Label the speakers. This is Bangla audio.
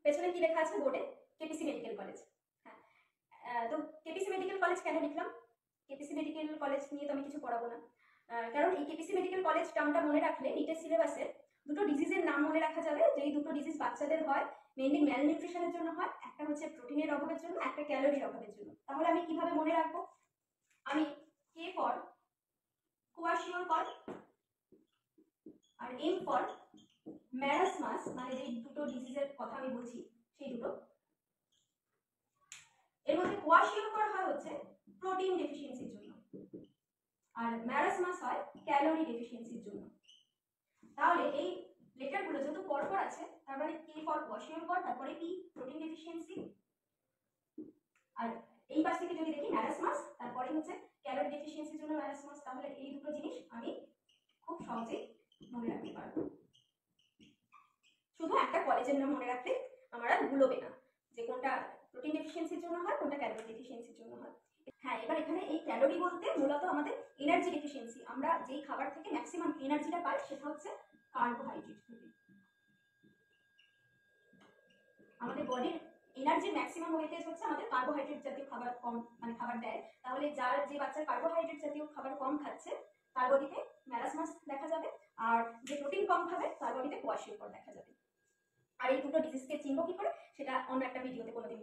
Speaker 1: পেছনে কি লেখা আছে বোর্ডে? KPC medical college. হ্যাঁ, তো কেপিসি মেডিকেল কলেজ কেন লিখলাম? কেপিসি মেডিকেল কলেজ নিয়ে তো আমি কিছু পড়াবো না, কারণ এই কেপিসি মেডিকেল কলেজ টার্মটা মনে রাখলে নিটের সিলেবাসে দুটো ডিজিজের নাম মনে রাখা যাবে, যেই দুটো ডিজিজ বাচ্চাদের হয়, মেনলি ম্যাল নিউট্রিশনের জন্য হয়। একটা হচ্ছে প্রোটিনের অভাবের জন্য, একটা ক্যালোরির অভাবের জন্য। তাহলে আমি কিভাবে মনে রাখবো? আমি কে ফর কোয়াশিওরকর আর এম ফর ম্যারাসমাস, মানে যে দুটো ডিজিজের কথা আমি বলছি সেই দুটো, এর মধ্যে কোয়াশিওরকর হয় হচ্ছে প্রোটিন ডেফিসিয়েন্সির জন্য, আর ম্যারাসমাস হয় ক্যালোরি ডেফিসিয়েন্সির জন্য। তাহলে এই লেটারগুলো যেহেতু পরপর আছে, তার মানে কে ফর কোয়াশিওরকর, তারপরে পি প্রোটিন ডেফিসিয়েন্সি, আর এই পাশ থেকে যদি দেখি ম্যারাসমাস, তারপরে হচ্ছে ক্যালোরি ডেফিসিয়েন্সির জন্য ম্যারাসমাস। তাহলে এই দুটো জিনিস আমি খুব সহজেই মনে রাখতে পারবো। শুধু একটা কলেজের নাম মনে রাখলে আমার আর ভুলবে না যে কোনটা প্রোটিন ডেফিসিয়েন্সির জন্য হয়, কোনটা ক্যালোরি ডেফিসিয়েন্সির জন্য হয়। হ্যাঁ, এবার এখানে এই ক্যালোরি বলতে মূলত আমাদের এনার্জি ডেফিসিয়েন্সি, আমরা যেই খাবার থেকে ম্যাক্সিমাম এনার্জিটা পাই সেটা হচ্ছে কার্বোহাইড্রেট থেকে। আমাদের বডির এনার্জি ম্যাক্সিমাম ওয়েটেজ হচ্ছে আমাদের কার্বোহাইড্রেট জাতীয় খাবার কম, মানে খাবার দেয়। তাহলে যে বাচ্চার কার্বোহাইড্রেট জাতীয় খাবার কম খাচ্ছে তার বডিতে ম্যারাসমাস দেখা যাবে, আর যে প্রোটিন কম খাবে তার বডিতে কোয়াশিওরকর দেখা যাবে। আর এই দুটো ডিজিজকে চিনবো কি করে সেটা অন্য একটা ভিডিওতে কোনোদিন